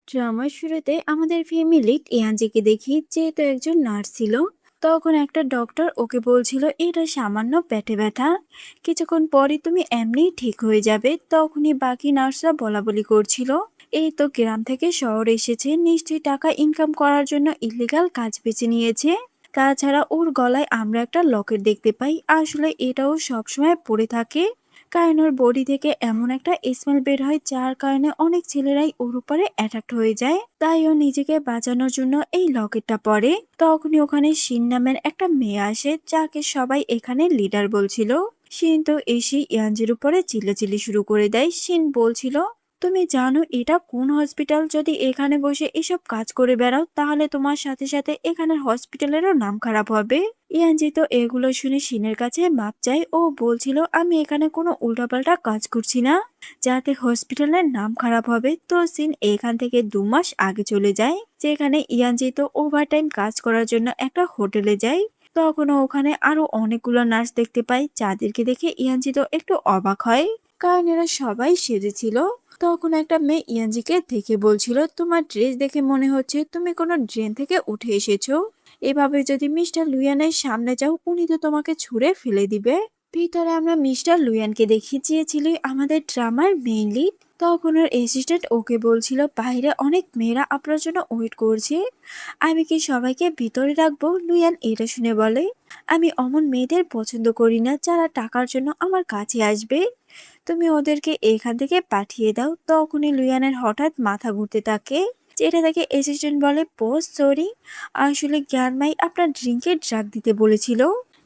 ড্রামার শুরুতে আমাদের ফ্যামিলির ইয়ানজিকে দেখি, যেহেতু একজন নার্স ছিল। তখন একটা ডক্টর ওকে বলছিল এটা সামান্য পেটে ব্যথা, কিছুক্ষণ পরই তুমি এমনি ঠিক হয়ে যাবে। তখনই বাকি নার্সরা বলা বলি করছিল, এই তো গ্রাম থেকে শহরে এসেছে, নিশ্চয়ই টাকা ইনকাম করার জন্য ইলিগাল কাজ বেছে নিয়েছে। তাছাড়া ওর গলায় আমরা একটা লকেট দেখতে পাই, আসলে এটাও সবসময় পরে থাকে, কারণ ওর বডি থেকে এমন একটা স্মেল বের হয় যার কারণে অনেক ছেলেরাই ওর উপরে অ্যাট্রাক্ট হয়ে যায়। তাই ও নিজেকে বাঁচানোর জন্য এই লকেটটা পরে। তখনই ওখানে শিন নামের একটা মেয়ে আসে, যাকে সবাই এখানে লিডার বলছিল। শিন তো এসে ইয়ানজির উপরে চিল্লাচিল্লি শুরু করে দেয়। শিন বলছিল, তুমি জানো এটা কোন হসপিটাল? যদি এখানে বসে এসব কাজ করে বেড়াও তাহলে তোমার সাথে সাথে এখানের হসপিটালেরও নাম খারাপ হবে। ইয়ানজি তো এগুলো শুনে শিনের কাছে মাপ চায়। ও বলছিল, আমি এখানে কোনো উল্টাপাল্টা কাজ করছি না যাতে হসপিটালের নাম খারাপ হবে। তো সিন এখান থেকে 2 মাস আগে চলে যায়, যেখানে ইয়ানজি তো ওভারটাইম কাজ করার জন্য একটা হোটেলে যায়। তখন ও ওখানে আরো অনেকগুলো নার্স দেখতে পায়, যাদেরকে দেখে ইয়ানজি তো একটু অবাক হয়, কারণ এরা সবাই সেজেছিল। তখন একটা মেয়ে ইয়ানজিকে দেখে বলছিল, তোমার ড্রেস দেখে মনে হচ্ছে তুমি কোনো ড্রেন থেকে উঠে এসেছো। এভাবে যদি মিস্টার লুইয়ানের সামনে যাও, উনি তো তোমাকে ছুঁড়ে ফেলে দিবে। ভিতরে আমরা মিস্টার লুইয়ানকে দেখি, চেয়েছিল আমাদের ড্রামার মেইন লিড। তখন ওর অ্যাসিস্ট্যান্ট ওকে বলছিল, বাইরে অনেক মেয়েরা আপনার জন্য ওয়েট করছে, আমি কি সবাইকে ভিতরে রাখবো? লুইয়ান এটা শুনে বলে, আমি অমন মেয়েদের পছন্দ করি না যারা টাকার জন্য আমার কাছে আসবে, তুমি ওদেরকে এখান থেকে পাঠিয়ে দাও। তখনই লুইয়ানের হঠাৎ মাথা ঘুরতে থাকে, যেটা দেখে অ্যাসিস্ট্যান্ট বলে, বস সরি, আসলে জ্ঞানমাই আপনার ড্রিঙ্কে ড্রাগ দিতে বলেছিল।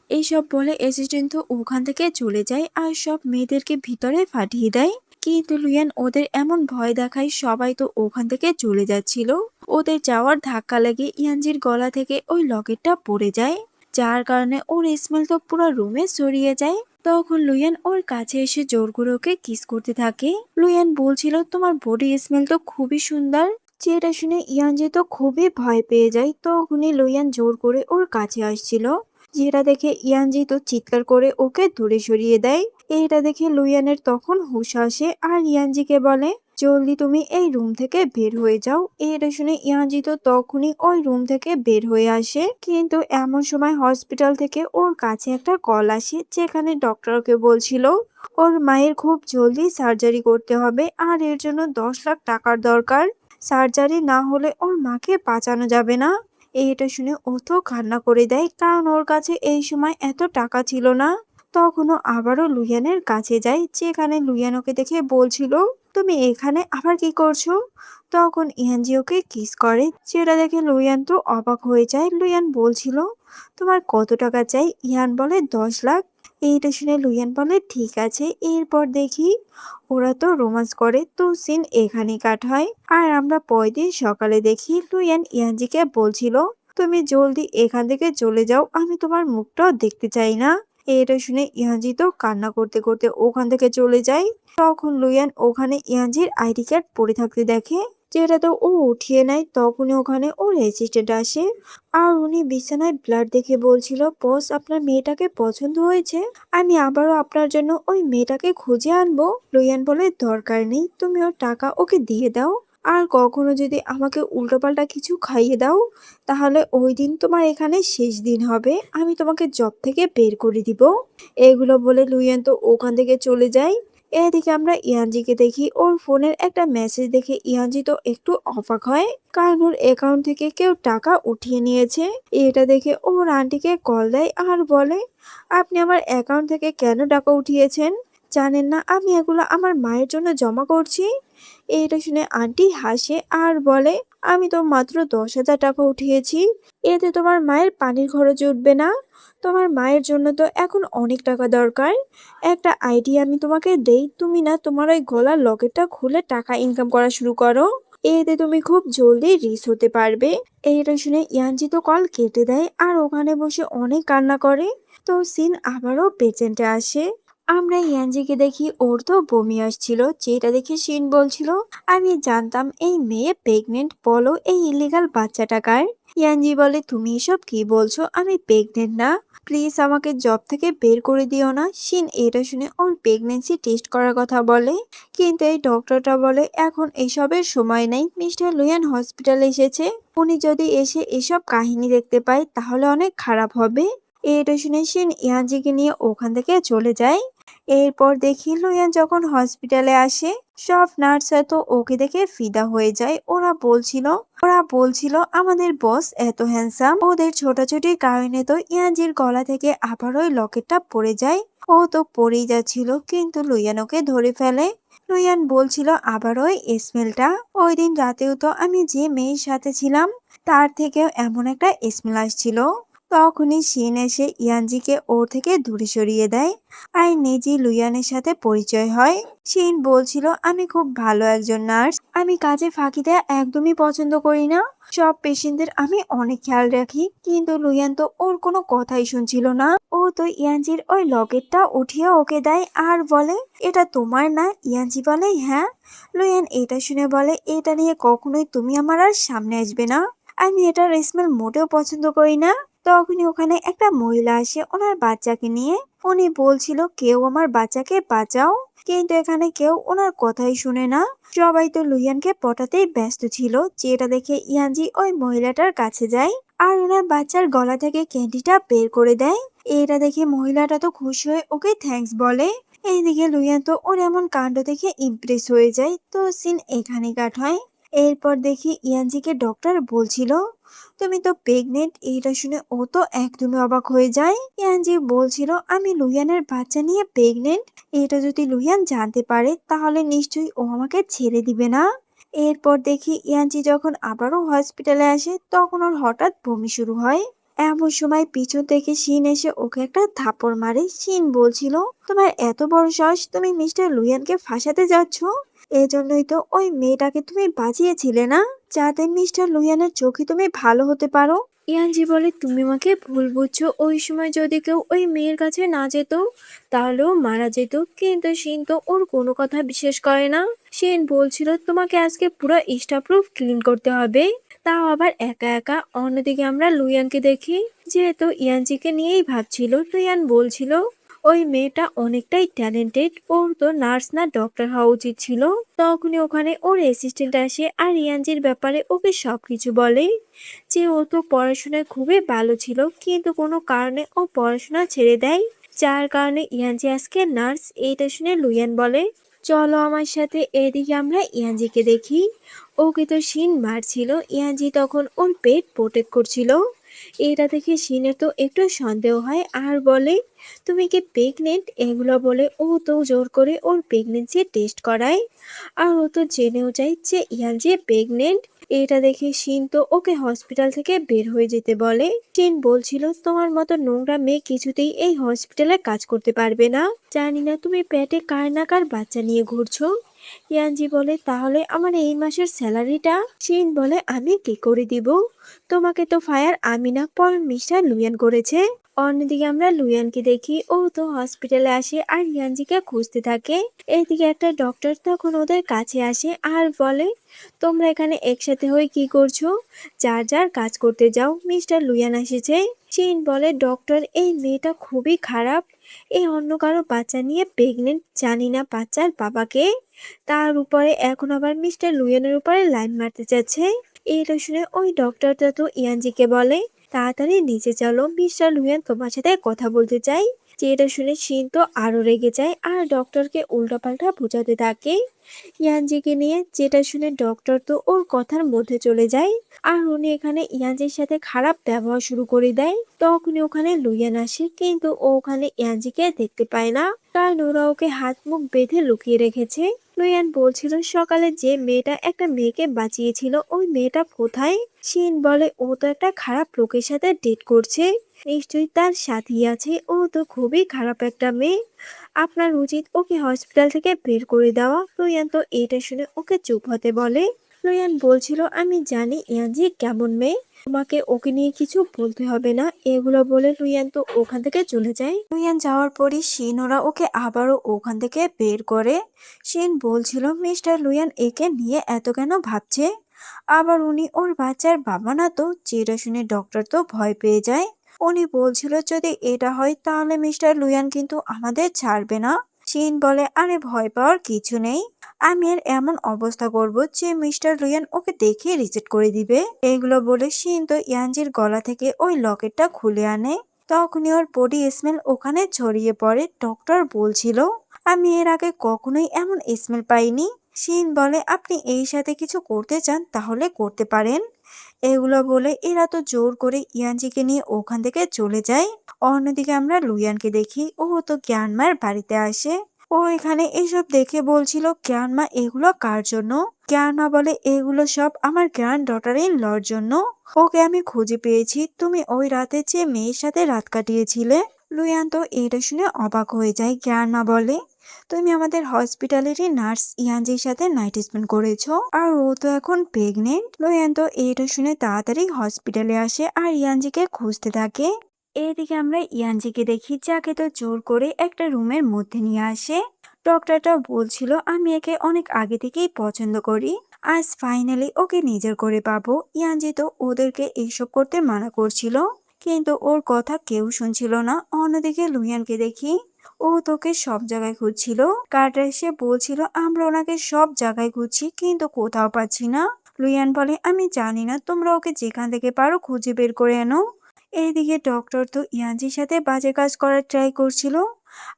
এইসব বলে অ্যাসিস্ট্যান্ট তো ওখান থেকে চলে যায় আর সব মেয়েদেরকে ভিতরে পাঠিয়ে দেয়। কিন্তু লুইয়ান ওদের এমন ভয় দেখায়, সবাই তো ওখান থেকে চলে যাচ্ছিল। ওদের যাওয়ার ধাক্কা লেগে ইয়ানজির গলা থেকে ওই লকেটটা পড়ে যায়, যার কারণে ওর স্মেল তো পুরো রুমে ছড়িয়ে যায়। তখন লুইয়ান ওর কাছে এসে জোর করে ওকে কিস করতে থাকে। লুইয়ান বলছিল, তোমার বডি স্মেল তো খুবই সুন্দর। যেটা শুনে ইয়ানজি তো খুবই ভয় পেয়ে যায়। তখনই লুইয়ান জোর করে ওর কাছে আসছিল, যেটা দেখে ইয়ানজি তো চিৎকার করে ওকে দূরে সরিয়ে দেয়। এটা দেখে লুইয়ানের তখন হুঁশ আসে আর ইয়ানজিকে বলে, জলদি তুমি এই রুম থেকে বের হয়ে যাও। এটা শুনে ইয়ানজি তো তখনই ওই রুম থেকে বের হয়ে আসে। কিন্তু এমন সময় হসপিটাল থেকে ওর কাছে একটা কল আসে, যেখানে ডক্টরকে বলছিল ওর মায়ের খুব জলদি সার্জারি করতে হবে আর এর জন্য 10 লাখ টাকার দরকার। সার্জারি না হলে ওর মাকে বাঁচানো যাবে না। এটা শুনে ও তো কান্না করে দেয়, কারণ ওর কাছে এই সময় এত টাকা ছিল না। তখনও আবারও লুইয়ানের কাছে যায়, যেখানে লুইয়ান ওকে দেখে বলছিল, তুমি এখানে আবার কি করছো? তখন ইয়ানজি ওকে কিস করে, যেটা দেখে লুইয়ান তো অবাক হয়ে যায়। লুইয়ান বলছিল, তোমার কত টাকা চাই? ইয়ান বলে 10 লাখ। এইটা শুনে লুইয়ান বলে, ঠিক আছে। এরপর দেখি ওরা তো রোমান্স করে। তো সিন এখানেই কাট হয় আর আমরা পরের দিন সকালে দেখি লুইয়ান ইয়ানজিকে বলছিল, তুমি জলদি এখান থেকে চলে যাও, আমি তোমার মুখটাও দেখতে চাই না। এটা শুনে ইয়ানজি তো কান্না করতে করতে ওখান থেকে চলে যায়। তখন লুইয়ান ওখানে ইয়ানজির আইডি কার্ড পড়ে থাকতে দেখে, যেটা তো ও উঠিয়ে নেয়। তখনই ওখানে ওর অ্যাসিস্ট্যান্ট আসে আর উনি বিছানায় ব্লাড দেখে বলছিল, বস আপনার মেয়েটাকে পছন্দ হয়েছে, আমি আবারও আপনার জন্য ওই মেয়েটাকে খুঁজে আনবো। লুইয়ান বলে, দরকার নেই, তুমি ওর টাকা ওকে দিয়ে দাও। আর কখনো যদি আমাকে উল্টোপাল্টা কিছু খাইয়ে দাও, তাহলে ওই দিন তোমার এখানে শেষ দিন হবে, আমি তোমাকে জব থেকে বের করে দিব। এগুলো বলে লুইয়ান তো ওখান থেকে চলে যায়। এদিকে আমরা ইয়ানজিকে দেখি, ওর ফোনের একটা মেসেজ দেখে ইয়ানজি তো একটু অবাক হয়, কারণ ওর অ্যাকাউন্ট থেকে কেউ টাকা উঠিয়ে নিয়েছে। এটা দেখে ওর আন্টিকে কল দেয় আর বলে, আপনি আমার অ্যাকাউন্ট থেকে কেন টাকা উঠিয়েছেন? জানেন না আমি এগুলো আমার মায়ের জন্য জমা করছি? এটা শুনে আন্টি হাসে আর বলে, আমি তো মাত্র 10,000 টাকা উঠিয়েছি, এতে তোমার মায়ের পানির খরচ উঠবে না। তোমার মায়ের জন্য তো এখন অনেক টাকা দরকার। একটা আইডিয়া আমি তোমাকে দেই, তুমি না তোমার ওই গলার লকেটটা খুলে টাকা ইনকাম করা শুরু করো, এতে তুমি খুব জলদি রিচ হতে পারবে। এইটা শুনে ইয়ানজি তো কল কেটে দেয় আর ওখানে বসে অনেক কান্না করে। তো সিন আবারও পেছনটা আসে আমরা ইয়ানজিকে দেখি ওর তো বমি আসছিল, যেটা দেখে শিন বলছিল আমি জানতাম এই মেয়ে প্রেগনেন্ট, বলো এই ইলিগাল বাচ্চাটা কার। ইয়ানজি বলে তুমি এসব কি বলছো, আমি প্রেগনেন্ট না, প্লিজ আমাকে জব থেকে বের করে দিও না। শিন এটা শুনে ওর প্রেগনেন্সি টেস্ট করার কথা বলে, কিন্তু এই ডক্টরটা বলে এখন এসবের সময় নেই, মিস্টার লুয়ান হসপিটালে এসেছে, উনি যদি এসে এসব কাহিনী দেখতে পায় তাহলে অনেক খারাপ হবে। এটা শুনে শিন ইয়ানজিকে নিয়ে ওখান থেকে চলে যায়। এরপর দেখি লুয়ান যখন হসপিটালে আসে, সব নার্সরা তো ওকে দেখে ফিদা হয়ে যায়। ওরা বলছিল আমাদের বস এত হ্যান্ডসাম, ওদের ছোটাছুটির কারণে তো ইয়ানজির গলা থেকে আবার ওই লকেটটা পড়ে যায়। ও তো পড়েই যাচ্ছিল, কিন্তু লুয়ান ওকে ধরে ফেলে। লুয়ান বলছিল আবার ওই স্মেলটা, ওই দিন রাতেও তো আমি যে মেয়ের সাথে ছিলাম তার থেকেও এমন একটা স্মেল আসছিল। তখনই শিন এসে ইয়ানজিকে ওর থেকে দূরে সরিয়ে দেয় আর নিজেই লুয়ানের সাথে পরিচয় হয়। শিন বলছিল আমি খুব ভালো একজন নার্স, আমি কাজে ফাঁকি দেয়া একদমই পছন্দ করি না, সব পেশেন্টদের আমি অনেক খেয়াল রাখি। কিন্তু লুয়ান তো ওর কোনো কথাই শুনছিল না। ও তো ইয়ানজির ওই লকেটটা উঠিয়ে ওকে দেয় আর বলে এটা তোমার না। ইয়ানজি বলে হ্যাঁ। লুয়ান এটা শুনে বলে এটা নিয়ে কখনোই তুমি আমার আর সামনে আসবে না, আমি এটার স্মেল মোটেও পছন্দ করি না। তখনই ওখানে একটা মহিলা আসে ওনার বাচ্চাকে নিয়ে, উনি বলছিল কেউ আমার বাচ্চাকে বাঁচাও, কিন্তু এখানে কেউ ওনার কথাই শুনে না। সবাই তো লুইয়ানকে পটাতেই ব্যস্ত ছিল, যেটা দেখে ইয়ানজি ওই মহিলাটার কাছে যায় আর ওনার বাচ্চার গলা থেকে ক্যান্ডিটা বের করে দেয়। এটা দেখে মহিলাটা তো খুশি হয়ে ওকে থ্যাঙ্কস বলে। এইদিকে লুইয়ান তো ওর এমন কাণ্ড দেখে ইমপ্রেস হয়ে যায়। তো সিন এখানে কাট হয়। এরপর দেখি ইয়ানজিকে ডক্টর বলছিল তুমি তো প্রেগনেন্ট, এইটা শুনে ও তো একদমই অবাক হয়ে যায়। ইয়ানজি বলছিল আমি লুইয়ানের বাচ্চা নিয়ে প্রেগনেন্ট, এটা যদি লুইয়ান জানতে পারে তাহলে নিশ্চয়ই ও আমাকে ছেড়ে দিবে না। এরপর দেখি ইয়ানজি যখন আবারও হসপিটালে আসে তখন ওর হঠাৎ বমি শুরু হয়। এমন সময় পিছন থেকে শিন এসে ওকে একটা থাপ্পড় মারে। শিন বলছিল তোমার এত বড় সাহস, তুমি মিস্টার লুইয়ানকে ফাঁসাতে যাচ্ছ, এজন্যই তো ওই মেয়েটাকে তুমি বাঁচিয়েছিলে না, যাতে মিস্টার লুইয়ানের চোখে তুমি ভালো হতে পারো। ইয়ানজি বলে তুমি আমাকে ভুল বুঝছো, ওই সময় যদি কেউ ওই মেয়ের কাছে না যেত তাহলেও মারা যেত, কিন্তু শিন তো ওর কোনো কথা বিশ্বাস করে না। শিন বলছিল তোমাকে আজকে পুরো স্টাফ রুম ক্লিন করতে হবে, তাও আবার একা একা। অন্যদিকে আমরা লুইয়ানকে দেখি, যেহেতু ইয়ানজিকে নিয়েই ভাবছিল, লুইয়ান বলছিল ওই মেয়েটা অনেকটাই ট্যালেন্টেড, ওর তো নার্স না ডক্টর হওয়া উচিত ছিল। তখনই ওখানে ওর অ্যাসিস্ট্যান্ট আসে আর ইয়ানজির ব্যাপারে ওকে সবকিছু বলে, যে ও তো পড়াশোনায় খুবই ভালো ছিল, কিন্তু কোনো কারণে ও পড়াশোনা ছেড়ে দেয়, যার কারণে ইয়ানজি আজকে নার্স। এইটা শুনে লুইয়ান বলে চলো আমার সাথে। এদিকে আমরা ইয়ানজিকে দেখি, ওকে তো শিন মারছিল, ইয়ানজি তখন ওর পেট প্রোটেক্ট করছিল। এটা দেখে শিনের তো একটু সন্দেহ হয় আর বলে তুমি কি প্রেগনেন্ট, এগুলো বলে ও তো জোর করে ওর প্রেগনেন্সি টেস্ট করায় আর ও তো জেনেও যায় যে ইয়ানজি প্রেগনেন্ট। এটা দেখে শিন তো ওকে হসপিটাল থেকে বের হয়ে যেতে বলে। শিন বলছিল তোমার মতো নোংরা মেয়ে কিছুতেই এই হসপিটালে কাজ করতে পারবে না, জানি না তুমি পেটে কার না কার বাচ্চা নিয়ে ঘুরছো। ইয়ানজি বলে তাহলে আমার এই মাসের স্যালারিটা। শিন বলে আমি কি করে দিব, তোমাকে তো ফায়ার আমি না পর মিস্টার লুইয়ান করেছে। অন্যদিকে আমরা লুইয়ানকে দেখি, ও তো হসপিটালে আসে আর ইয়ানজিকে খুঁজতে থাকে। এইদিকে একটা ডক্টর তখন ওদের কাছে আসে আর বলে তোমরা এখানে একসাথে হয়ে কি করছো, যার যার কাজ করতে যাও, মিস্টার লুইয়ান এসেছে। শিন বলে ডক্টর এই মেয়েটা খুবই খারাপ, এই অন্য কারো বাচ্চা নিয়ে প্রেগনেন্ট, জানি না বাচ্চার বাবাকে, তার উপরে এখন আবার মিস্টার লুইয়ানের উপরে লাইন মারতে চাচ্ছে। এটা শুনে ওই ডক্টরটা তো ইয়ানজিকে বলে তাড়াতাড়ি নিচে চলো, মিস্টার লুইয়ান তোমার সাথে কথা বলতে চাই। যেটা শুনে শিন তো আরো রেগে যায় আর ডক্টরকে উল্টাপাল্টা বোঝাতে থাকে ইয়ানজিকে নিয়ে। যেটা শুনে ডক্টর তো ওর কথার মধ্যে চলে যায় আর উনি এখানে ইয়ানজির সাথে খারাপ ব্যবহার শুরু করে দেয়। তখনই ওখানে লুইয়ান আসে, কিন্তু ও ওখানে ইয়ানজিকে দেখতে পায় না, কারণ ওরা ওকে হাত মুখ বেঁধে লুকিয়ে রেখেছে। লুইয়ান বলছিল সকালে যে মেয়েটা একটা মেয়েকে বাঁচিয়েছিল ওই মেয়েটা কোথায়। শিন বলে ও তো একটা খারাপ লোকের সাথে ডেট করছে, নিশ্চয়ই তার সাথী আছে, ও তো খুবই খারাপ একটা মেয়ে, আপনার উচিত ওকে হসপিটাল থেকে বের করে দেওয়া। লুইয়ান তো এটা শুনে ওকে চুপ হতে বলে। লুয়ান বলছিল, আমি জানি ইয়ানজি কেমন মেয়ে, তোমাকে ওকে নিয়ে কিছু বলতে হবে না। এগুলো বলে লুয়ান তো ওখান থেকে চলে যায়। লুয়ান যাওয়ার পরই শিন ওরা ওকে আবারও ওখান থেকে বের করে। শিন বলছিল, মিস্টার লুয়ান একে নিয়ে এত কেন ভাবছে? আবার উনি ওর বাচ্চার বাবা না তো? যেটা শুনে ডক্টর তো ভয় পেয়ে যায়। উনি বলছিল, যদি এটা হয় তাহলে মিস্টার লুয়ান কিন্তু আমাদের ছাড়বে না। শিন বলে, আরে ভয় পাওয়ার কিছু নেই, আমি এর এমন অবস্থা করব যে মিস্টার লুয়ান ওকে দেখে রিজেক্ট করে দিবে। এগুলো বলে শিন তো ইয়ানজির গলা থেকে ওই লকেটটা খুলে আনে। তখনই ওর বডি স্মেল ওখানে ছড়িয়ে পড়ে। ডক্টর বলছিল, আমি এর আগে কখনোই এমন স্মেল পাইনি। শিন বলে, আপনি এই সাথে কিছু করতে চান তাহলে করতে পারেন। এগুলো বলে এরা তো জোর করে ইয়ানজিকে নিয়ে ওখান থেকে চলে যায়। অন্যদিকে আমরা লুয়ানকে দেখি, ও তো জ্ঞানমার বাড়িতে আসে। ও এখানে এসব দেখে বলছিল, জ্ঞানমা এগুলো কার জন্য? জ্ঞানমা বলে, এগুলো সব আমার গ্র্যান্ড ডটার ইন লর জন্য। ওকে আমি খুঁজে পেয়েছি, তুমি ওই রাতে যে মেয়ের সাথে রাত কাটিয়েছিলে। লুয়ান তো এটা শুনে অবাক হয়ে যায়। জ্ঞানমা বলে, তুমি আমাদের হসপিটালেরই নার্স ইয়ানজির সাথে নাইট স্পেন্ড করেছো, আর ও তো এখন প্রেগনেন্ট। লুয়ান তো এটা শুনে তাড়াতাড়ি হসপিটালে আসে আর ইয়ানজিকে খুঁজতে থাকে। এদিকে আমরা ইয়ানজিকে দেখি, যাকে তো জোর করে একটা রুমের মধ্যে নিয়ে আসে। ডক্টরটা বলছিল, আমি একে অনেক আগে থেকেই পছন্দ করি, আজ ফাইনালি ওকে নিজের করে পাবো। ইয়ানজি তো ওদেরকে এইসব করতে মানা করছিল, কিন্তু ওর কথা কেউ শুনছিল না। অন্যদিকে লুইয়ানকে দেখি, ও তোকে সব জায়গায় খুঁজছিল। কার্টার এসে বলছিল, আমরা ওনাকে সব জায়গায় খুঁজছি কিন্তু কোথাও পাচ্ছি না। লুইয়ান বলে, আমি জানি না, তোমরা ওকে যেখান থেকে পারো খুঁজে বের করে আনো। এইদিকে ডক্টর তো ইয়ানজির সাথে বাজে কাজ করার ট্রাই করছিল,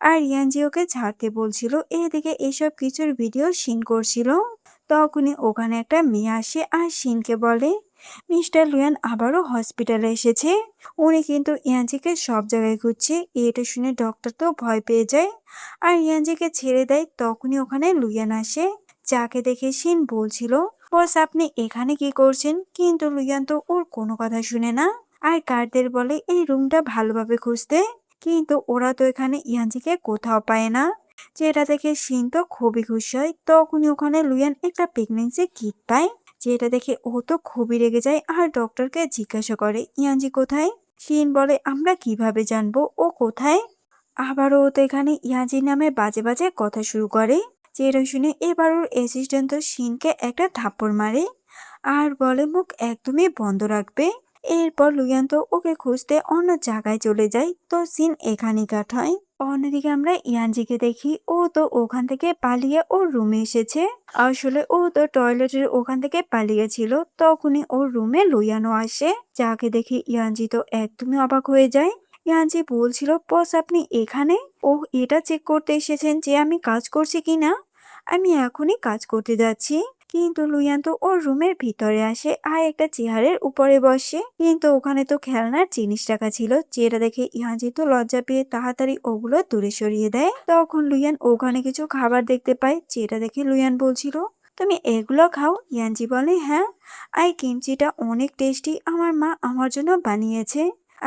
আর ইয়ানজি ওকে ছাড়তে বলছিল। এদিকে এসব কিছুর ভিডিও শিন করছিল। তখনই ওখানে একটা মেয়ে আসে আর শিনকে বলে, মিস্টার লুয়ান আবারও হসপিটালে এসেছে, উনি কিন্তু ইয়ানজিকে সব জায়গায় খুঁজছে। এটা শুনে ডক্টর তো ভয় পেয়ে যায় আর ইয়ানজিকে ছেড়ে দেয়। তখনই ওখানে লুয়ান আসে, যাকে দেখে শিন বলছিল, বস আপনি এখানে কি করছেন? কিন্তু লুয়ান তো ওর কোনো কথা শুনে না আর গার্ডদের বলে এই রুমটা ভালোভাবে খুঁজতে। কিন্তু ওরা তো এখানে ইয়ানজিকে কোথাও পায় না, যেটা দেখে শিন তো খুবই খুশি হয়। তখনই ওখানে লুয়ান একটা প্রেগনেন্সি কিট পায়, যেটা দেখে ও তো খুবই রেগে যায় আর ডক্টরকে জিজ্ঞাসা করে, ইয়ানজি কোথায়? শিন বলে, আমরা কিভাবে জানবো ও কোথায়? আবারও ও তো এখানে ইয়ানজি নামে বাজে বাজে কথা শুরু করে, যেটা শুনে এবার ওর অ্যাসিস্ট্যান্ট তো শিনকে একটা থাপ্পড় মারে আর বলে, মুখ একদমই বন্ধ রাখবে। এরপর লুয়ান তো ওকে খুঁজতে অন্য জায়গায় চলে যায়। তো সিন এখানেই কাট হয়। অন্যদিকে আমরা ইয়ানজিকে দেখি, ও তো ওখান থেকে পালিয়ে ওর রুমে এসেছে। আসলে ও তো টয়লেটের ওখান থেকে পালিয়েছিল। তখনই ওর রুমে লুয়ানও আসে, যাকে দেখে ইয়ানজি তো একদমই অবাক হয়ে যায়। ইয়ানজি বলছিল, বস আপনি এখানে? ও এটা চেক করতে এসেছেন যে আমি কাজ করছি কিনা? আমি এখনই কাজ করতে যাচ্ছি। কিন্তু লুইয়ান তো ওর রুমের ভিতরে আসে আর একটা চেয়ারের উপরে বসে, কিন্তু ওখানে তো খেলনার জিনিস রাখা ছিল, যেটা দেখে ইয়ানজি তো লজ্জা পেয়ে তাড়াতাড়ি ওগুলো দূরে সরিয়ে দেয়। তখন লুইয়ান ওখানে কিছু খাবার দেখতে পায়, যেটা দেখে লুইয়ান বলছিল, তুমি এগুলো খাও। ইয়ানজি বলে, হ্যাঁ, এই কিমচিটা অনেক টেস্টি, আমার মা আমার জন্য বানিয়েছে,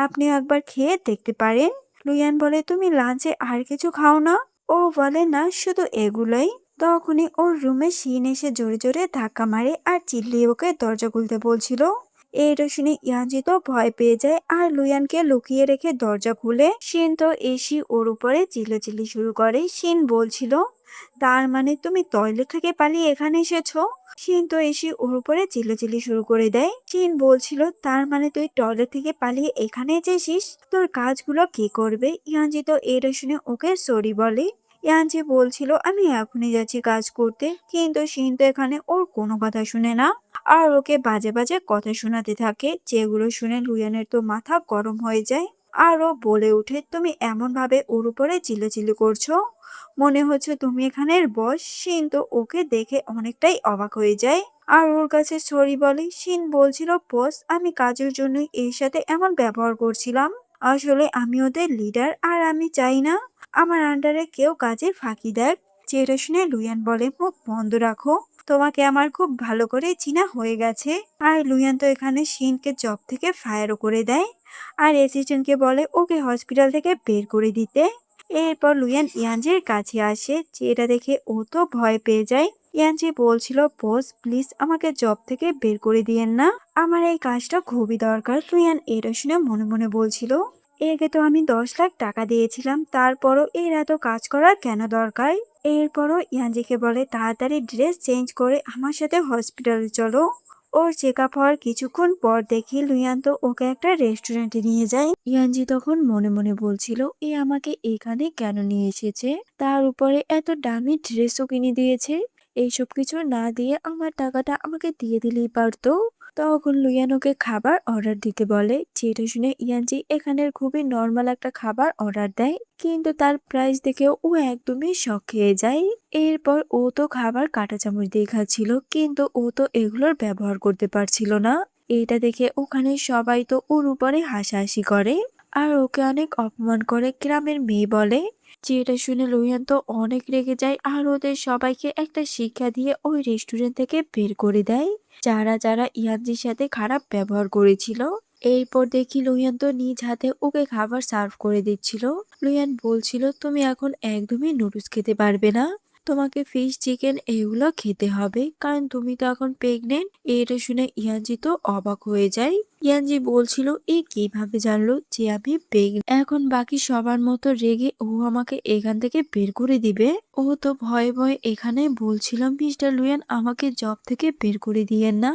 আপনি একবার খেয়ে দেখতে পারেন। লুইয়ান বলে, তুমি লাঞ্চে আর কিছু খাও না? ও বলে, না, শুধু এগুলোই। তখনই ওর রুমে শিন এসে জোরে জোরে ধাক্কা মারে আর চিল্লিয়ে ওকে দরজা খুলতে বলছিল। এটা শুনে ইয়ানজি তো ভয় পেয়ে যায় আর লুয়ানকে লুকিয়ে রেখে দরজা খুলে। শিন তো এসে ওর উপরে চিল্লাচিল্লি শুরু করে। শিন বলছিল, তার মানে তুমি টয়লেট থেকে পালিয়ে এখানে এসেছো? শিন তো এসে ওর উপরে চিল্লাচিল্লি শুরু করে দেয়। শিন বলছিল, তার মানে তুই টয়লেট থেকে পালিয়ে এখানে এসেছিস, তোর কাজগুলো কে করবে? ইয়ানজি তো এটা শুনে ওকে সরি বলে। ইয়ানজি বলছিল, আমি এখনই যাচ্ছি কাজ করতে, কিন্তু শিন তো এখানে ওর কোনো কথা শুনে না আর ওকে বাজে বাজে কথা শোনাতে থাকে, যেগুলো শুনে লুয়ানের তো মাথা গরম হয়ে যায়। আর ও বলে ওঠে, তুমি এমন ভাবে ওর উপরে চিল্লাচিল্লি করছো, মনে হচ্ছে তুমি এখানের বস। শিন তো ওকে দেখে অনেকটাই অবাক হয়ে যায় আর ওর কাছে সরি বলে। শিন বলছিল, বস আমি কাজের জন্যই এর সাথে এমন ব্যবহার করছিলাম, আসলে আমি ওদের লিডার আর আমি চাই না আমার আন্ডারে কেউ কাজে ফাঁকি দেয়। যেটা শুনে লুয়ান বলে, মুখ বন্ধ রাখো, তোমাকে আমার খুব ভালো করে চিনা হয়ে গেছে। আর লুয়ান তো এখানে শিনকে জব থেকে ফায়ারও করে দেয় আর অ্যাসিস্ট্যান্টকে বলে ওকে হসপিটাল থেকে বের করে দিতে। এরপর লুয়ান ইয়ানজির কাছে আসে, যেটা দেখে ও তো ভয় পেয়ে যায়। ইয়ানজি বলছিল, বস প্লিজ আমাকে জব থেকে বের করে দিয়েন না, আমার এই কাজটা খুবই দরকার। লুইয়ান এটা শুনে মনে মনে বলছিল, একে তো আমি 10 লাখ টাকা দিয়েছিলাম, তারপরও এর এত কাজ করার কেন দরকার। এরপরও ইয়ানজিকে বলে, তাড়াতাড়ি ড্রেস চেঞ্জ করে আমার সাথে হসপিটালে চলো। ওর চেক আপ হওয়ার কিছুক্ষণ পর দেখি লুইয়ান তো ওকে একটা রেস্টুরেন্টে নিয়ে যায়। ইয়ানজি তখন মনে মনে বলছিল, এ আমাকে এখানে কেন নিয়ে এসেছে, তার উপরে এত দামি ড্রেসও কিনে দিয়েছে। এইসব কিছু না দিয়ে আমার টাকাটা আমাকে দিয়ে দিলেই পারতো। তখন লুইয়ান ওকে খাবার অর্ডার দিতে বলে, যেটা শুনে ইয়ানজি এখানের খুবই নর্মাল একটা খাবার অর্ডার দেয়, কিন্তু তার প্রাইস দেখেও ও একদমই শক খেয়ে যায়। এরপর ও তো খাবার কাঁটা চামচ দিয়ে খাচ্ছিল, কিন্তু ও তো এগুলোর ব্যবহার করতে পারছিল না। এটা দেখে ওখানে সবাই তো ওর উপরে হাসাহাসি করে আর ওকে অনেক অপমান করে, গ্রামের মেয়ে বলে। যেটা শুনে লুইয়ান তো অনেক রেগে যায় আর ওদের সবাইকে একটা শিক্ষা দিয়ে ওই রেস্টুরেন্ট থেকে বের করে দেয়, যারা যারা ইয়ানজির সাথে খারাপ ব্যবহার করেছিল। এরপর দেখি লুইয়ান তো নিজ হাতে ওকে খাবার সার্ভ করে দিচ্ছিল। লুইয়ান বলছিল, তুমি এখন একদমই নুডলস খেতে পারবে না, তোমাকে ফিশ চিকেন এগুলো খেতে হবে, কারণ তুমি তো এখন প্রেগনেন্ট। এটা শুনে ইয়ানজি তো অবাক হয়ে যায়। ইয়ানজি বলছিল, এ কিভাবে জানলো যে আমি প্রেগনেন্ট। এখন বাকি সবার মতো রেগে ও আমাকে এখান থেকে বের করে দিবে। ও তো ভয়ে ভয়ে এখানে বলছিলাম, মিস্টার লুইয়ান আমাকে জব থেকে বের করে দিয়েন না,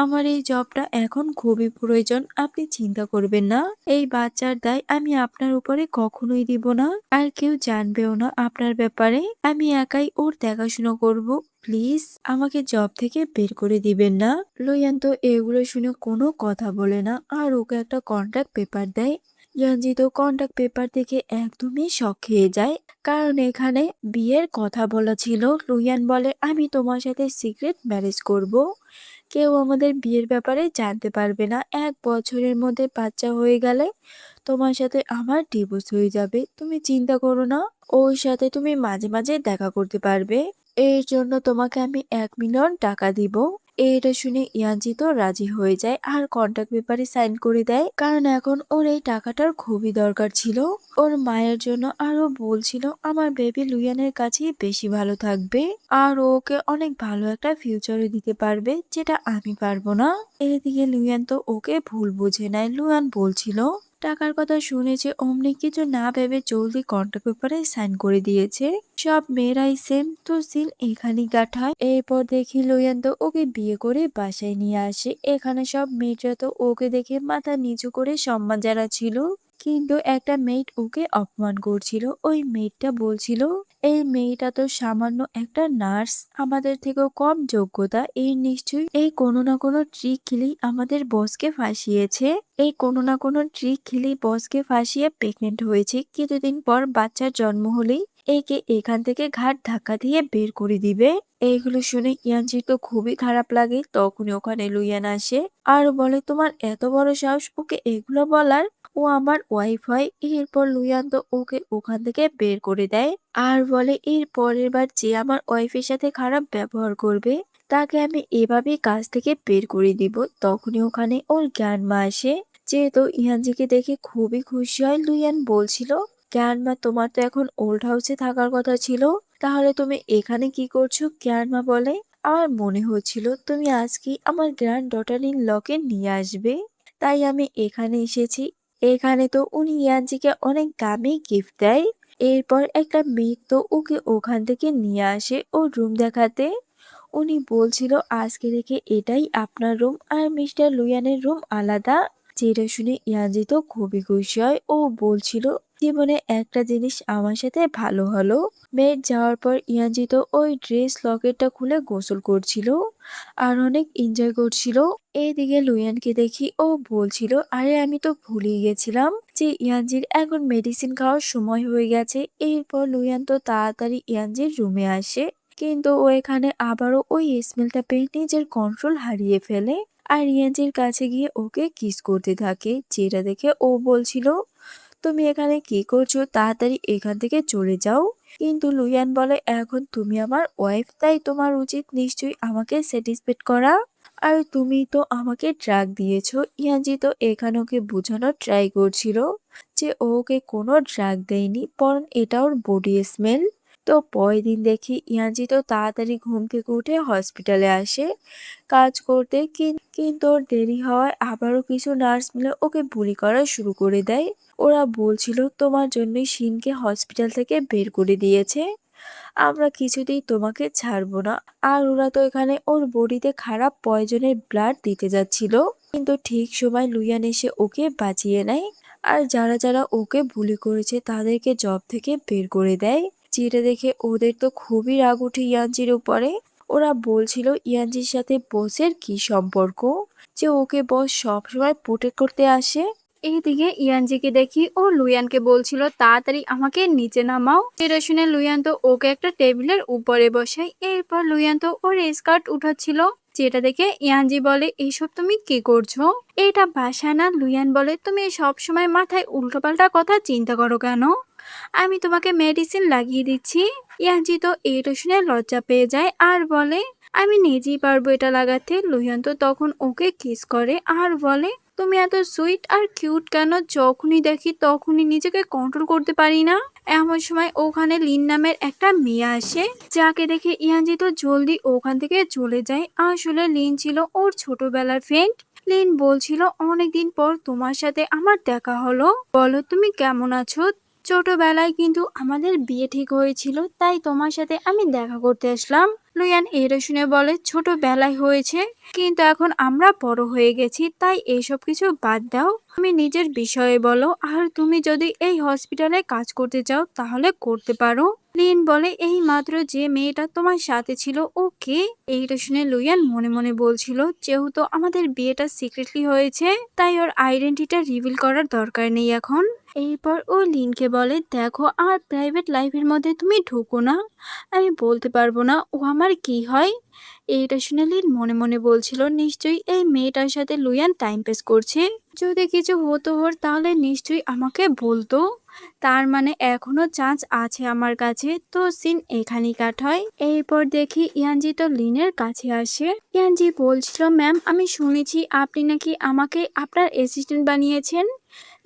আমার এই জবটা এখন খুবই প্রয়োজন, আপনি চিন্তা করবেন না। এই বাচ্চার দায় আমি আপনার উপরে কখনোই দিব না, আর কেউ জানবেও না আপনার ব্যাপারে, আমি একাই ওর দেখাশোনা করব। প্লিজ আমাকে জব থেকে বের করে দিবেন না। লুইয়ান তো এগুলো শুনে কোনো কথা বলে না আর ওকে একটা কন্ট্রাক্ট পেপার দেয়। ইয়ানজি তো কন্ট্রাক্ট পেপার দেখে একদমই শক খেয়ে যায়, কারণ এখানে বিয়ের কথা বলা ছিল। লুইয়ান বলে, আমি তোমার সাথে সিক্রেট ম্যারেজ করব, কেউ আমাদের বিয়ের ব্যাপারে জানতে পারবে না, 1 বছরের মধ্যে বাচ্চা হয়ে গেলে তোমার সাথে আমার ডিভোর্স হয়ে যাবে, তুমি চিন্তা করো না, ওর সাথে তুমি মাঝে মাঝে দেখা করতে পারবে, এর জন্য তোমাকে আমি 1 মিলিয়ন টাকা দিব। এটা শুনে ইয়ানজি তো রাজি হয়ে যায় আর কন্ট্রাক্ট পেপারে সাইন করে দেয়, কারণ এখন ওর এই টাকাটার খুবই দরকার ছিল ওর মায়ের জন্য। আরো বলছিল, আমার বেবি লুইয়ানের কাছেই বেশি ভালো থাকবে আর ও ওকে অনেক ভালো একটা ফিউচারে দিতে পারবে, যেটা আমি পারবো না। এদিকে লুইয়ান তো ওকে ভুল বুঝে নেয়। লুইয়ান বলছিল, টাকার কথা শুনেছে অমনি কিছু না ভেবে জলদি কন্ট্রাক্ট পেপারে সাইন করে দিয়েছে। সব মেয়েরাই সেম, তো সিন এখানেই কাটায়। এরপর দেখি লুইয়ান তো ওকে বিয়ে করে বাসায় নিয়ে আসে। এখানে সব মেয়েরা তো ওকে দেখে মাথা নিচু করে সম্মান জানাচ্ছিল, কিন্তু একটা মেয়েট ওকে অপমান করছিল। ওই মেয়েটা বলছিল, এই মেয়েটা তো সামান্য একটা নার্স, আমাদের থেকেও কম যোগ্যতা, এই নিশ্চয়ই এই কোনো না কোনো ট্রিক খেলেই আমাদের বসকে ফাঁসিয়েছে, এই কোনো না কোনো ট্রিক খেলেই বসকে ফাঁসিয়ে প্রেগনেন্ট হয়েছে, কিছুদিন পর বাচ্চার জন্ম হলেই একে এখান থেকে ঘাট ধাক্কা দিয়ে বের করে দিবে। এইগুলো শুনে ইয়ানজির তো খুবই খারাপ লাগে। তখনই ওখানে লুইয়ান আসে আর বলে, তোমার এত বড় সাহস ওকে এগুলো বলার, ও আমার ওয়াইফ হয়। এরপর লুইয়ান তো ওকে ওখান থেকে বের করে দেয় আর বলে, এর পরের বার যে আমার ওয়াইফের সাথে খারাপ ব্যবহার করবে তাকে আমি এভাবেই কাজ থেকে বের করে দিব। তখনই ওখানে ওর গ্র্যান্ডমা আসে, যেহেতু ইয়ানজিকে দেখে খুবই খুশি হয়। লুইয়ান বলছিল, গ্র্যান্ডমা তোমার তো এখন ওল্ড হাউসে থাকার কথা ছিল, তাহলে তুমি এখানে কি করছো? গ্র্যান্ডমা বলে, আমার মনে হচ্ছিল তুমি আজকে আমার গ্র্যান্ড ডটার ইন লকে নিয়ে আসবে, তাই আমি এখানে এসেছি। এখানে তো উনি ইয়ানজিকে অনেক দামি গিফট দেয়। এরপর একটা মেয়ে তো ওকে ওখান থেকে নিয়ে আসে ওর রুম দেখাতে। উনি বলছিল, আজকে থেকে এটাই আপনার রুম আর মিস্টার লুইয়ানের রুম আলাদা। যেটা শুনে ইয়ানজি তো খুবই খুশি হয়। ও বলছিল, জীবনে একটা জিনিস আমার সাথে ভালো হলো। মেয়ের যাওয়ার পর ইয়ানজি তো ওই ড্রেস লকেটটা খুলে গোসল করছিল আর অনেক এনজয় করছিল। এইদিকে লুইয়ানকে দেখি ও বলছিল, আরে আমি তো ভুলেই গেছিলাম যে ইয়ানজির এখন মেডিসিন খাওয়ার সময় হয়ে গেছে। এরপর লুইয়ান তো তাড়াতাড়ি ইয়ানজির রুমে আসে, কিন্তু ও এখানে আবারও ওই স্মেলটা পেয়ে নিজের কন্ট্রোল হারিয়ে ফেলে আর ইয়ানজির কাছে গিয়ে ওকে কিস করতে থাকে। যেটা দেখে ও বলছিল, তুমি এখানে কি করছো, তাড়াতাড়ি এখান থেকে চলে যাও। কিন্তু লুইয়ান বলে, এখন তুমি আমার ওয়াইফ, তাই তোমার উচিত নিশ্চয়ই আমাকে স্যাটিসফাইড করা, আর তুমি তো আমাকে ড্রাগ দিয়েছো। ইয়ানজি তো এখানে ওকে বোঝানোর ট্রাই করছিল যে ওকে কোনো ড্রাগ দেয়নি, বরং এটা ওর বডি স্মেল। তো পরের দিন দেখি ইয়ানজি তো তাড়াতাড়ি ঘুম থেকে উঠে হসপিটালে আসে কাজ করতে, কিন্তু ওর দেরি হওয়ায় আবারও কিছু নার্স মিলে ওকে বুলি করা শুরু করে দেয়। ওরা বলছিল তোমার জন্যই শিনকে হসপিটাল থেকে বের করে দিয়েছে, আমরা কিছুতেই তোমাকে ছাড়বো না। আর ওরা তো এখানে ওর বডিতে খারাপ পয়জনের ব্লাড দিতে যাচ্ছিল, কিন্তু ঠিক সময় লুইয়ান এসে ওকে বাঁচিয়ে নেয়। আর যারা যারা ওকে বুলি করেছে তাদেরকে জব থেকে বের করে দেয়। যেটা দেখে ওদের তো খুবই রাগ উঠে ইয়ানজির উপরে। ওরা বলছিল ইয়ানজির সাথে বসের কি সম্পর্ক, যে ওকে বস সবসময় প্রোটেক্ট করতে আসে। এইদিকে ইয়ানজিকে দেখি ও লুয়ানকে বলছিল তাড়াতাড়ি আমাকে নিচে নামাও। এটা শুনে লুয়ান তো ওকে একটা টেবিলের উপরে বসায়। এরপর লুয়ান তো ওর স্কার্ট উঠাচ্ছিল, যেটা দেখে ইয়ানজি বলে এইসব তুমি কি করছো, এটা বাসা না। লুয়ান বলে তুমি সব সময় মাথায় উল্টোপাল্টা কথা চিন্তা করো কেন, আমি তোমাকে মেডিসিন লাগিয়ে দিচ্ছি। ইয়ানজি তো এটা শুনে লজ্জা পেয়ে যায় আর বলে আমি নিজেই পারবো এটা লাগাতে। লুহিয়ান তো তখন ওকে কিস করে আর বলে তুমি এত সুইট আর কিউট কেন, যখনই দেখি তখনই নিজেকে কন্ট্রোল করতে পারি না। এমন সময় ওখানে লিন নামের একটা মেয়ে আসে, যাকে দেখে ইয়ানজি তো জলদি ওখান থেকে চলে যায়। আসলে লিন ছিল ওর ছোটবেলার ফ্রেন্ড। লিন বলছিল অনেকদিন পর তোমার সাথে আমার দেখা হলো, বলো তুমি কেমন আছো। ছোটবেলায় কিন্তু আমাদের বিয়ে ঠিক হয়েছিল, তাই তোমার সাথে আমি দেখা করতে আসলাম। লুয়ান এটা শুনে বলে ছোটবেলায় হয়েছে, কিন্তু এখন আমরা বড় হয়ে গেছি, তাই এইসব কিছু বাদ দাও, তুমি নিজের বিষয়ে বলো। আর তুমি যদি এই হসপিটালে কাজ করতে চাও তাহলে করতে পারো। লিন বলে এই মাত্র যে মেয়েটা তোমার সাথে ছিল ও কে। এইটা শুনে লুয়ান মনে মনে বলছিল যেহেতু আমাদের বিয়েটা সিক্রেটলি হয়েছে, তাই ওর আইডেন্টিটা রিভিল করার দরকার নেই এখন। এরপর ও লিনকে বলে দেখো আমার প্রাইভেট লাইফের মধ্যে তুমি ঢুকো না, আমি বলতে পারবো না ও আমার কি হয়। এইটা শুনে লিন মনে মনে বলছিল নিশ্চয়ই এই মেয়েটার সাথে লুয়ান টাইম পাস করছে, যদি কিছু হতো ওর তাহলে নিশ্চয়ই আমাকে বলতো, তার মানে এখনো চান্স আছে আমার কাছে। তো সিন এখানেই কাট হয়। এরপর দেখি ইয়ানজি তো লিনের কাছে আসে। ইয়ানজি বলছিল ম্যাম আমি শুনেছি আপনি নাকি আমাকে আপনার অ্যাসিস্ট্যান্ট বানিয়েছেন।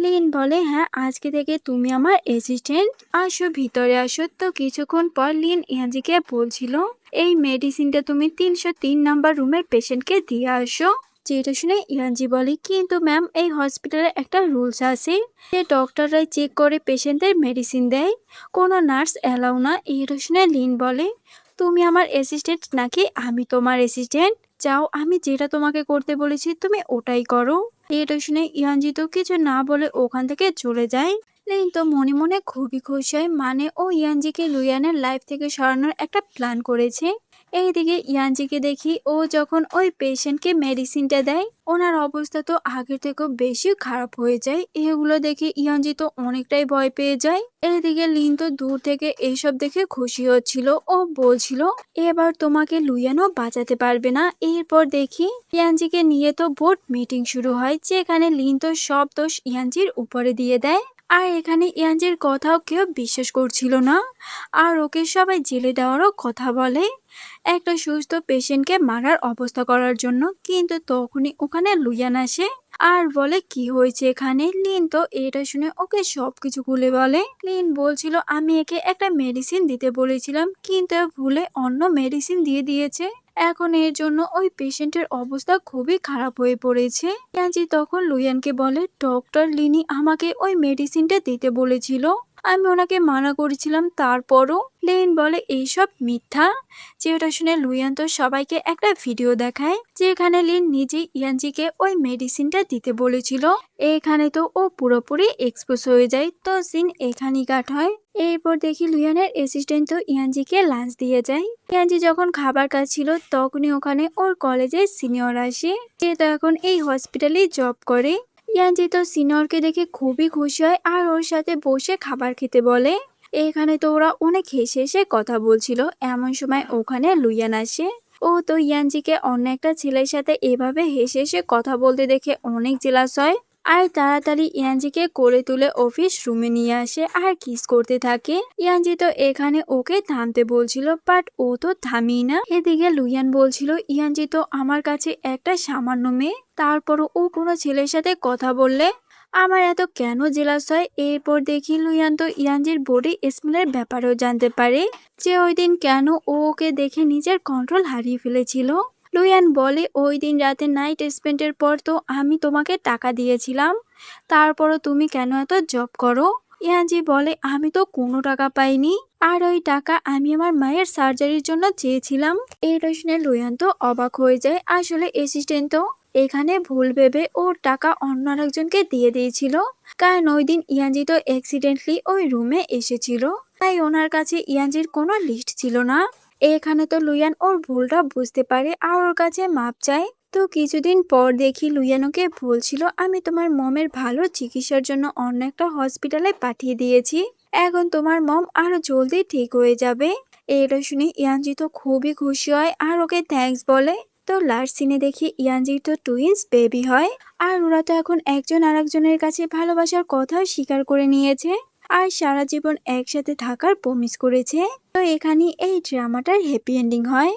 লিন বলে হ্যাঁ, আজকে থেকে তুমি আমার অ্যাসিস্ট্যান্ট, আসো ভিতরে আসো। তো কিছুক্ষণ পর লিন ইয়ানজিকে বলছিল এই মেডিসিনটা তুমি 303 নাম্বার রুমের পেশেন্টকে দিয়ে আসো। যেটা শুনে ইয়ানজি বলে কিন্তু ম্যাম এই হসপিটালে একটা রুলস আছে যে ডক্টররাই চেক করে পেশেন্টদের মেডিসিন দেয়, কোনো নার্স অ্যালাউ না। এটা শুনে লিন বলে তুমি আমার অ্যাসিস্ট্যান্ট নাকি আমি তোমার অ্যাসিস্ট্যান্ট, যাও আমি যেটা তোমাকে করতে বলেছি তুমি ওটাই করো। এটা শুনে ইয়ানজি তো কিছু না বলে ওখান থেকে চলে যায়। লিন তো মনে মনে খুবই খুশি হয়, মানে ও ইয়ানজিকে লুয়ানের লাইফ থেকে সরানোর একটা প্ল্যান করেছে। এইদিকে ইয়ানজিকে দেখি ও যখন ওই পেশেন্টকে মেডিসিনটা দেয় ওনার অবস্থা তো আগের থেকেও বেশি খারাপ হয়ে যায়। এগুলো দেখে ইয়ানজি তো অনেকটাই ভয় পেয়ে যায়। এইদিকে লিন তো দূর থেকে এইসব দেখে খুশি হচ্ছিল, ও বলছিল এবার তোমাকে লুয়ানও বাঁচাতে পারবে না। এরপর দেখি ইয়ানজিকে নিয়ে তো বোর্ড মিটিং শুরু হয়, যেখানে লিন তো সব দোষ ইয়ানজির উপরে দিয়ে দেয়। আর এখানে ইয়ানজির কথাও কেউ বিশ্বাস করছিল না, আর ওকে সবাই জেলে দেওয়ারও কথা বলে একটা সুস্থ পেশেন্টকে মারার অবস্থা করার জন্য। কিন্তু তখনই ওখানে লুয়ান আসে আর বলে কি হয়েছে এখানে। লিন তো এটা শুনে ওকে সবকিছু খুলে বলে। লিন বলছিল আমি একে একটা মেডিসিন দিতে বলেছিলাম, কিন্তু ভুলে অন্য মেডিসিন দিয়ে দিয়েছে, এখন এর জন্য ওই পেশেন্টের অবস্থা খুবই খারাপ হয়ে পড়েছে। ইয়ানজি তখন লুয়ানকে বলে ডক্টর লিনি আমাকে ওই মেডিসিনটা দিতে বলেছিল, আমি ওনাকে মানা করেছিলাম, তারপরও। লিন বলে এইসব মিথ্যা। যেটা শুনে লুয়ান তো সবাইকে একটা ভিডিও দেখায়, যেখানে লিন নিজেই ইয়ানজিকে ওই মেডিসিনটা দিতে বলেছিল। এখানে তো ও পুরোপুরি এক্সপোজ হয়ে যায়। তো সিন এখানেই কাট হয়। এরপর দেখি লুয়ানের অ্যাসিস্ট্যান্ট তো ইয়ানজিকে লাঞ্চ দিয়ে যায়। ইয়ানজি যখন খাবার খাচ্ছিল তখনই ওখানে ওর কলেজের সিনিয়র আসে, যে তো এখন এই হসপিটালে জব করে। ইয়ানজি তো সিনিয়রকে দেখে খুবই খুশি হয় আর ওর সাথে বসে খাবার খেতে বলে। এখানে তো ওরা অনেক হেসে হেসে কথা বলছিল, এমন সময় ওখানে লুয়ান আসে। ও তো ইয়ানজিকে অন্য একটা ছেলের সাথে এভাবে হেসে হেসে কথা বলতে দেখে অনেক জেলাস হয়, আর তাড়াতাড়ি ইয়ানজিকে কোলে তুলে অফিস রুমে নিয়ে আসে আর কিস করতে থাকে। ইয়ানজি তো এখানে ওকে থামতে বলছিল, বাট ও তো থামি না। এদিকে লুয়ান বলছিল ইয়ানজি তো আমার কাছে একটা সামান্য মেয়ে, তারপরও ও কোনো ছেলের সাথে কথা বললে আমার এত কেন জেলাস হয়? এরপর দেখি লুয়ান তো ইয়ানজির বডি স্মেলের ব্যাপারেও জানতে পারে, যে ওই দিন কেন ও ওকে দেখে নিজের কন্ট্রোল হারিয়ে ফেলেছিল। লুয়ান বলে, ওই দিন রাতে নাইট স্পেন্ডের পর তো আমি তোমাকে টাকা দিয়েছিলাম, তারপরও তুমি কেন এত জব করো? ইয়ানজি বলে, আমি তো কোনো টাকা পাইনি, আর ওই টাকা আমি আমার মায়ের সার্জারির জন্য চেয়েছিলাম। এটা শুনে লুয়ান তো অবাক হয়ে যায়, আসলে অ্যাসিস্ট্যান্ট তো এখানে ভুল ভেবে ওর টাকা অন্য আরেকজনকে দিয়ে দিয়েছিল, কারণ ওই দিন ইয়ানজি তো অ্যাক্সিডেন্টলি ওই রুমে এসেছিল, তাই ওনার কাছে ইয়ানজির কোনো লিস্ট ছিল না। এখানে তো লুয়ান ওর ভুলটা বুঝতে পারে আর ওর কাছে মাপ চায়। তো কিছুদিন পর দেখি লুয়ান ওকে বলছিল, আমি তোমার মমের ভালো চিকিৎসার জন্য অন্য একটা হসপিটালে পাঠিয়ে দিয়েছি, এখন তোমার মম আরো জলদি ঠিক হয়ে যাবে। এটা শুনে ইয়ানজি তো খুবই খুশি হয় আর ওকে থ্যাঙ্কস বলে। তো লাস্ট সিনে দেখি ইয়ানজির তো টুইন্স বেবি হয়, আর ওরা তো এখন একজন আরেকজনের কাছে ভালোবাসার কথা স্বীকার করে নিয়েছে আর সারা জীবন একসাথে থাকার প্রমিস করেছে। তো এখানে এই ড্রামাটার হ্যাপি এন্ডিং হয়।